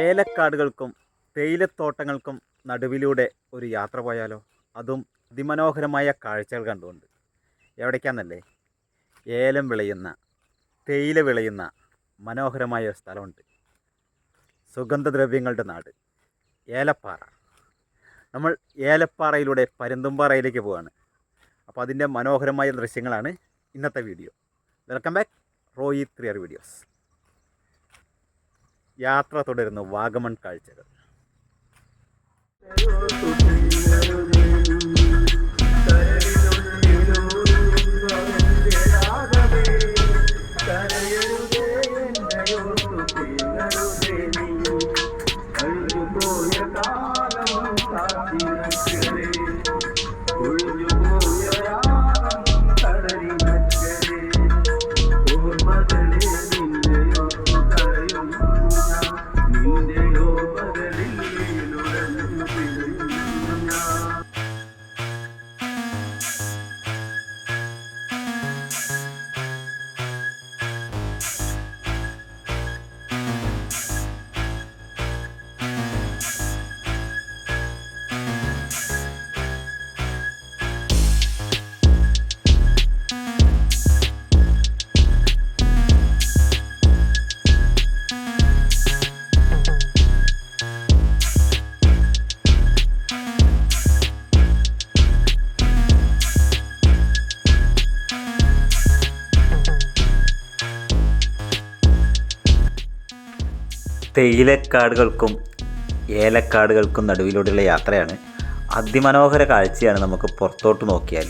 ഏലക്കാടുകൾക്കും തേയിലത്തോട്ടങ്ങൾക്കും നടുവിലൂടെ ഒരു യാത്ര പോയാലോ? അതും അതിമനോഹരമായ കാഴ്ചകൾ കണ്ടുകൊണ്ട്. എവിടേക്കാന്നല്ലേ? ഏലം വിളയുന്ന, തേയില വിളയുന്ന മനോഹരമായ ഒരു സ്ഥലമുണ്ട്. സുഗന്ധദ്രവ്യങ്ങളുടെ നാട് ഏലപ്പാറ. നമ്മൾ ഏലപ്പാറയിലൂടെ പരുന്തുംപാറയിലേക്ക് പോവുകയാണ്. അപ്പോൾ അതിൻ്റെ മനോഹരമായ ദൃശ്യങ്ങളാണ് ഇന്നത്തെ video. Welcome back Roy 3R videos. യാത്ര തുടരുന്നു. വാഗമൺ കാഴ്ചകൾ. തേയിലക്കാടുകൾക്കും ഏലക്കാടുകൾക്കും നടുവിലൂടെയുള്ള യാത്രയാണ്. അതിമനോഹര കാഴ്ചയാണ്. നമുക്ക് പുറത്തോട്ട് നോക്കിയാൽ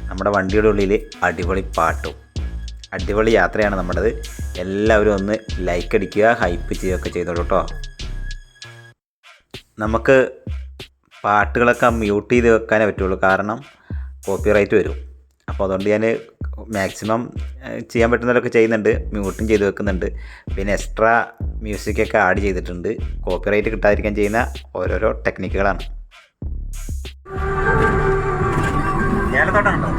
നമ്മുടെ വണ്ടിയുടെ ഉള്ളിൽ അടിപൊളി പാട്ടും അടിപൊളി യാത്രയാണ് നമ്മുടേത്. എല്ലാവരും ഒന്ന് ലൈക്ക് അടിക്കുക, ഹൈപ്പ് ചെയ്യുകയൊക്കെ ചെയ്തോളൂ കേട്ടോ. നമുക്ക് പാട്ടുകളൊക്കെ മ്യൂട്ട് ചെയ്ത് വെക്കാനേ പറ്റുള്ളൂ, കാരണം കോപ്പിറൈറ്റ് വരും. അപ്പോൾ അതുകൊണ്ട് ഞാൻ മാക്സിമം ചെയ്യാൻ പറ്റുന്നതൊക്കെ ചെയ്യുന്നുണ്ട്. മ്യൂട്ടും ചെയ്ത് വെക്കുന്നുണ്ട്. പിന്നെ എക്സ്ട്രാ മ്യൂസിക്കൊക്കെ ആഡ് ചെയ്തിട്ടുണ്ട്. കോപ്പിറൈറ്റ് കിട്ടാതിരിക്കാൻ ചെയ്യുന്ന ഓരോരോ ടെക്നിക്കുകളാണ്. ഏലത്തോട്ടമുണ്ടോ?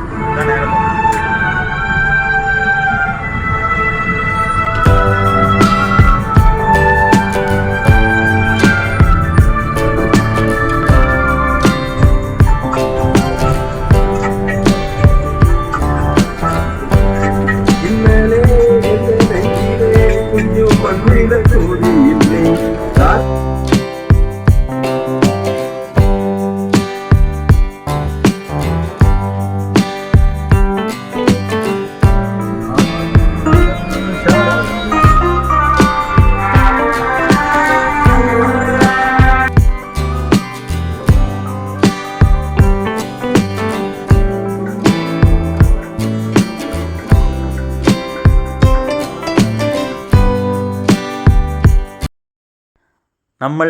നമ്മൾ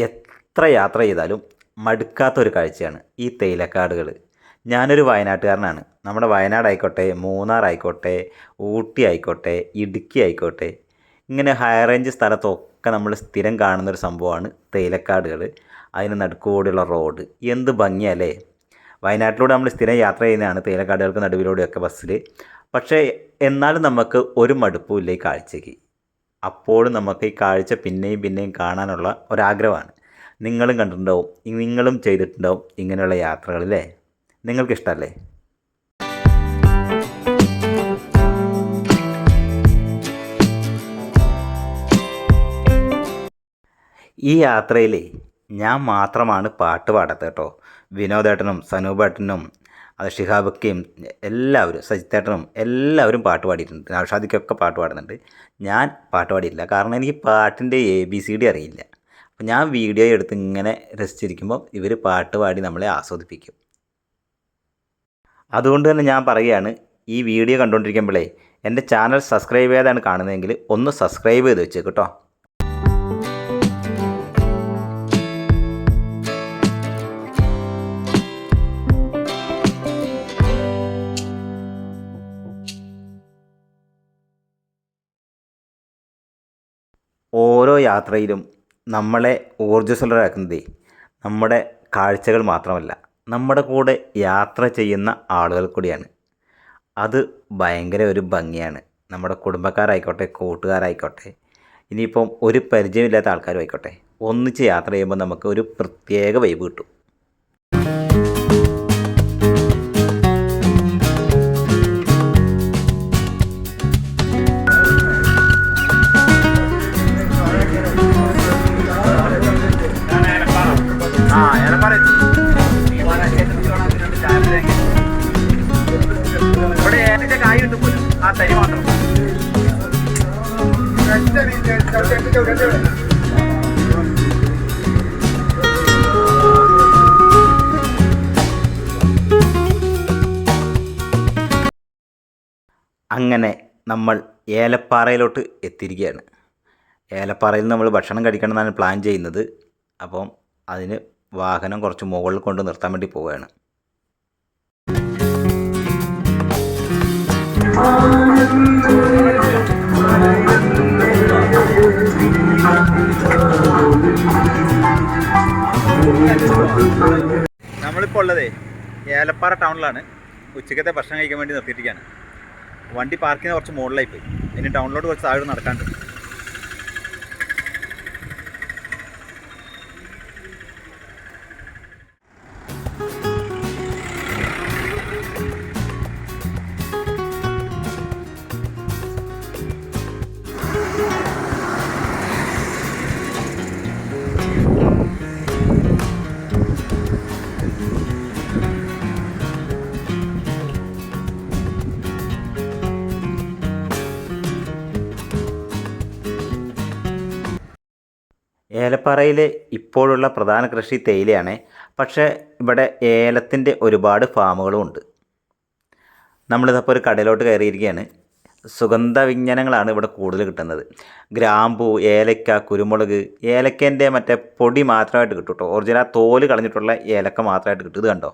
എത്ര യാത്ര ചെയ്താലും മടുക്കാത്തൊരു കാഴ്ചയാണ് ഈ തേയിലക്കാടുകൾ. ഞാനൊരു വയനാട്ടുകാരനാണ്. നമ്മുടെ വയനാടായിക്കോട്ടെ, മൂന്നാറായിക്കോട്ടെ, ഊട്ടി ആയിക്കോട്ടെ, ഇടുക്കി ആയിക്കോട്ടെ, ഇങ്ങനെ ഹൈ റേഞ്ച് സ്ഥലത്തൊക്കെ നമ്മൾ സ്ഥിരം കാണുന്നൊരു സംഭവമാണ് തേയിലക്കാടുകൾ. അതിന് നടുക്കൂടെയുള്ള റോഡ് എന്ത് ഭംഗിയല്ലേ! വയനാട്ടിലൂടെ നമ്മൾ സ്ഥിരം യാത്ര ചെയ്യുന്നതാണ് തേയിലക്കാടുകൾക്ക് നടുവിലൂടെയൊക്കെ ബസ്സിൽ. പക്ഷേ എന്നാലും നമുക്ക് ഒരു മടുപ്പുമില്ല ഈ കാഴ്ചയ്ക്ക്. അപ്പോഴും നമുക്ക് ഈ കാഴ്ച പിന്നെയും പിന്നെയും കാണാനുള്ള ഒരാഗ്രഹമാണ്. നിങ്ങളും കണ്ടിട്ടുണ്ടാവും, നിങ്ങളും ചെയ്തിട്ടുണ്ടാവും ഇങ്ങനെയുള്ള യാത്രകളില്ലേ? നിങ്ങൾക്കിഷ്ടമല്ലേ? ഈ യാത്രയിൽ ഞാൻ മാത്രമാണ് പാട്ട് പാടാത്തത് കേട്ടോ. വിനോദേട്ടനും സനൂപേട്ടനും അത് ഷിഹാബക്കയും എല്ലാവരും, സജിത്തേട്ടനും എല്ലാവരും പാട്ട് പാടിയിട്ടുണ്ട്. നൗഷാദിക്കൊക്കെ പാട്ട് പാടുന്നുണ്ട്. ഞാൻ പാട്ട് പാടിയില്ല, കാരണം എനിക്ക് പാട്ടിൻ്റെ ABCD അറിയില്ല. അപ്പോൾ ഞാൻ വീഡിയോ എടുത്ത് ഇങ്ങനെ രസിച്ചിരിക്കുമ്പോൾ ഇവർ പാട്ട് പാടി നമ്മളെ ആസ്വദിപ്പിക്കും. അതുകൊണ്ട് തന്നെ ഞാൻ പറയുകയാണ്, ഈ വീഡിയോ കണ്ടുകൊണ്ടിരിക്കുമ്പോഴേ എൻ്റെ ചാനൽ സബ്സ്ക്രൈബ് ചെയ്താണ് കാണുന്നതെങ്കിൽ ഒന്ന് സബ്സ്ക്രൈബ് ചെയ്ത് വെച്ചേക്ക് കേട്ടോ. ഓരോ യാത്രയിലും നമ്മളെ ഊർജ്ജസ്വലരാക്കുന്നതേ നമ്മുടെ കാഴ്ചകൾ മാത്രമല്ല, നമ്മുടെ കൂടെ യാത്ര ചെയ്യുന്ന ആളുകൾ കൂടിയാണ്. അത് ഭയങ്കര ഒരു ഭംഗിയാണ്. നമ്മുടെ കുടുംബക്കാരായിക്കോട്ടെ, കൂട്ടുകാരായിക്കോട്ടെ, ഇനിയിപ്പം ഒരു പരിചയമില്ലാത്ത ആൾക്കാരും ആയിക്കോട്ടെ, ഒന്നിച്ച് യാത്ര ചെയ്യുമ്പോൾ നമുക്ക് ഒരു പ്രത്യേക വൈബ് കിട്ടും. ആ തരി മാത്രം അങ്ങനെ നമ്മൾ ഏലപ്പാറയിലോട്ട് എത്തിയിരിക്കുകയാണ്. ഏലപ്പാറയിൽ നമ്മൾ ഭക്ഷണം കഴിക്കണമെന്നാണ് പ്ലാൻ ചെയ്യുന്നത്. അപ്പം അതിന് വാഹനം കുറച്ച് മുകളിൽ കൊണ്ട് നിർത്താൻ വേണ്ടി പോവുകയാണ്. നമ്മളിപ്പോൾ ഉള്ളതേ ഏലപ്പാറ ടൗണിലാണ്. ഉച്ചക്കത്തെ ഭക്ഷണം കഴിക്കാൻ വേണ്ടി നിർത്തിയിരിക്കുകയാണ്. വണ്ടി പാർക്ക് ചെയ്യുന്ന കുറച്ച് മുകളിലായി പോയി. ഇനി ടൗണിലോട്ട് കുറച്ച് താഴെ നടക്കാണ്ട്. ഏലപ്പാറയിലെ ഇപ്പോഴുള്ള പ്രധാന കൃഷി തേയിലയാണ്. പക്ഷേ ഇവിടെ ഏലത്തിൻ്റെ ഒരുപാട് ഫാമുകളും ഉണ്ട്. നമ്മളിതപ്പോൾ ഒരു കടയിലോട്ട് കയറിയിരിക്കുകയാണ്. സുഗന്ധ വ്യഞ്ജനങ്ങളാണ് ഇവിടെ കൂടുതൽ കിട്ടുന്നത്. ഗ്രാമ്പൂ, ഏലക്ക, കുരുമുളക്. ഏലക്കേൻ്റെ മറ്റേ പൊടി മാത്രമായിട്ട് കിട്ടും കേട്ടോ. ഒറിജിനൽ തോല് കളഞ്ഞിട്ടുള്ള ഏലക്ക മാത്രമായിട്ട് കിട്ടും. ഇത് കണ്ടോ,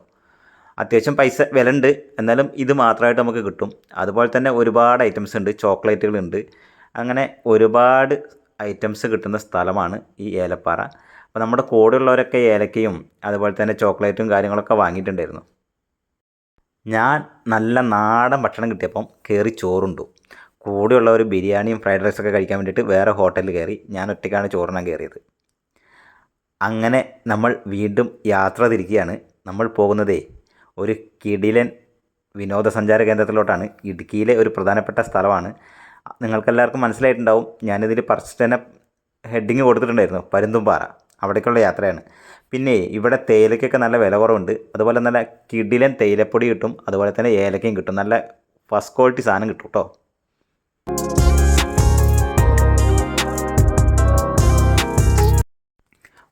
അത്യാവശ്യം പൈസ വില ഉണ്ട്, എന്നാലും ഇത് മാത്രമായിട്ട് നമുക്ക് കിട്ടും. അതുപോലെ തന്നെ ഒരുപാട് ഐറ്റംസ് ഉണ്ട്, ചോക്ലേറ്റുകളുണ്ട്. അങ്ങനെ ഒരുപാട് ഐറ്റംസ് കിട്ടുന്ന സ്ഥലമാണ് ഈ ഏലപ്പാറ. അപ്പോൾ നമ്മുടെ കൂടെയുള്ളവരൊക്കെ ഏലക്കയും അതുപോലെ തന്നെ ചോക്ലേറ്റും കാര്യങ്ങളൊക്കെ വാങ്ങിയിട്ടുണ്ടായിരുന്നു. ഞാൻ നല്ല നാടൻ ഭക്ഷണം കിട്ടിയപ്പം കയറി ചോറുണ്ടു. കൂടെയുള്ളവർ ബിരിയാണിയും ഫ്രൈഡ് റൈസൊക്കെ കഴിക്കാൻ വേണ്ടിയിട്ട് വേറെ ഹോട്ടലിൽ കയറി. ഞാൻ ഒറ്റയ്ക്കാണ് ചോറിനാൻ കയറിയത്. അങ്ങനെ നമ്മൾ വീണ്ടും യാത്ര തിരിക്കുകയാണ്. നമ്മൾ പോകുന്നതേ ഒരു കിടിലൻ വിനോദസഞ്ചാര കേന്ദ്രത്തിലോട്ടാണ്. ഇടുക്കിയിലെ ഒരു പ്രധാനപ്പെട്ട സ്ഥലമാണ്. നിങ്ങൾക്കെല്ലാവർക്കും മനസ്സിലായിട്ടുണ്ടാവും. ഞാനിതിൽ ഫസ്റ്റ് തന്നെ ഹെഡിങ് കൊടുത്തിട്ടുണ്ടായിരുന്നു, പരുന്തുംപാറ. അവിടേക്കുള്ള യാത്രയാണ്. പിന്നെ ഇവിടെ തേയിലയ്ക്കൊക്കെ നല്ല വില കുറവുണ്ട്. അതുപോലെ നല്ല കിടിലൻ തേയിലപ്പൊടി കിട്ടും, അതുപോലെ തന്നെ ഏലക്കയും കിട്ടും. നല്ല ഫസ്റ്റ് ക്വാളിറ്റി സാധനം കിട്ടും കേട്ടോ.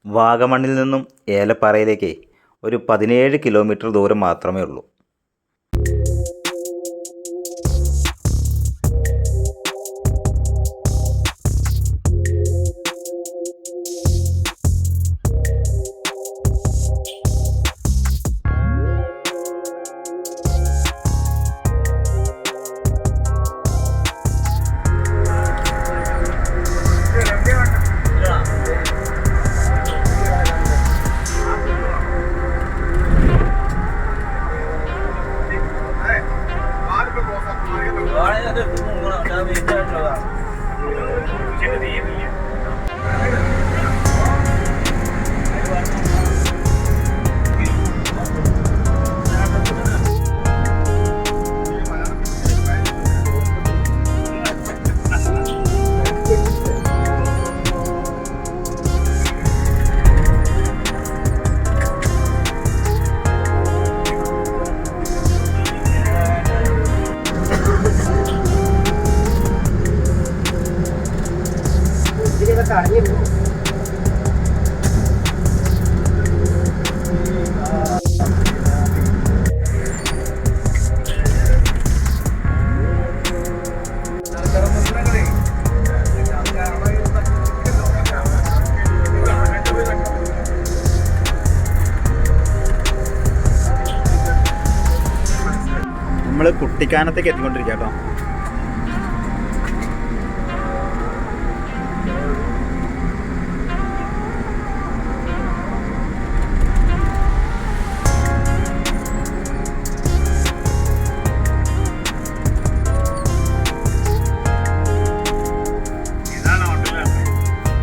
വാഗമണ്ണിൽ നിന്നും ഏലപ്പാറയിലേക്ക് ഒരു 17 കിലോമീറ്റർ ദൂരം മാത്രമേ ഉള്ളൂ. നമ്മൾ കുട്ടിക്കാനത്തേക്ക് എത്തിക്കൊണ്ടിരിക്കുക കേട്ടോ.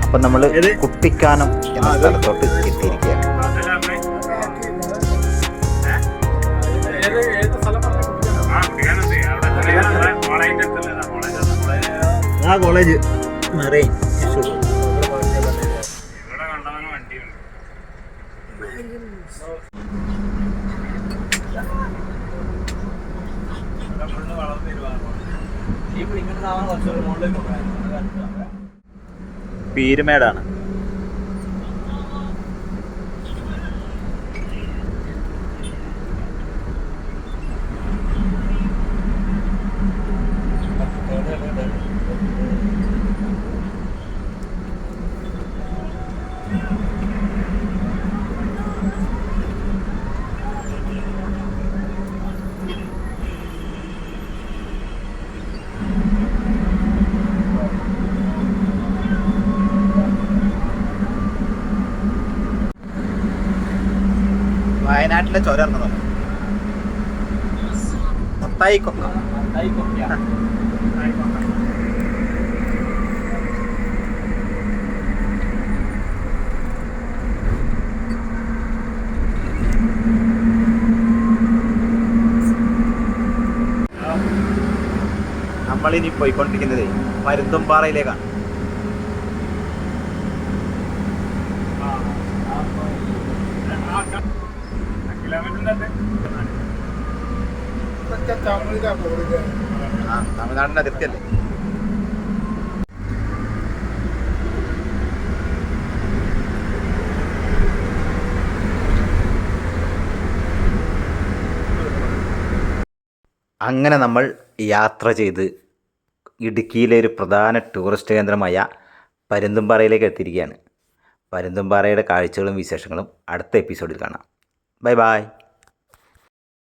അപ്പം നമ്മൾ കുട്ടിക്കാനം എന്ന സ്ഥലത്തോട്ട് എത്തിയിരിക്കുകയാണ്. കോളേജ് മെറൈൻ പീരുമേടാണ്. വയനാട്ടിലെ ചുരം മത്തായിക്കൊക്ക. നമ്മളിനി പോയിക്കൊണ്ടിരിക്കുന്നത് പരുന്തുംപാറയിലേക്കാണ്. തമിഴ്നാടിന്റെ അതിർത്തിയല്ലേ. അങ്ങനെ നമ്മൾ യാത്ര ചെയ്ത് ഇടുക്കിയിലെ ഒരു പ്രധാന ടൂറിസ്റ്റ് കേന്ദ്രമായ പരുന്തുംപാറയിലേക്ക് എത്തിയിരിക്കുകയാണ്. പരുന്തുംപാറയുടെ കാഴ്ചകളും വിശേഷങ്ങളും അടുത്ത എപ്പിസോഡിൽ കാണാം. Bye bye.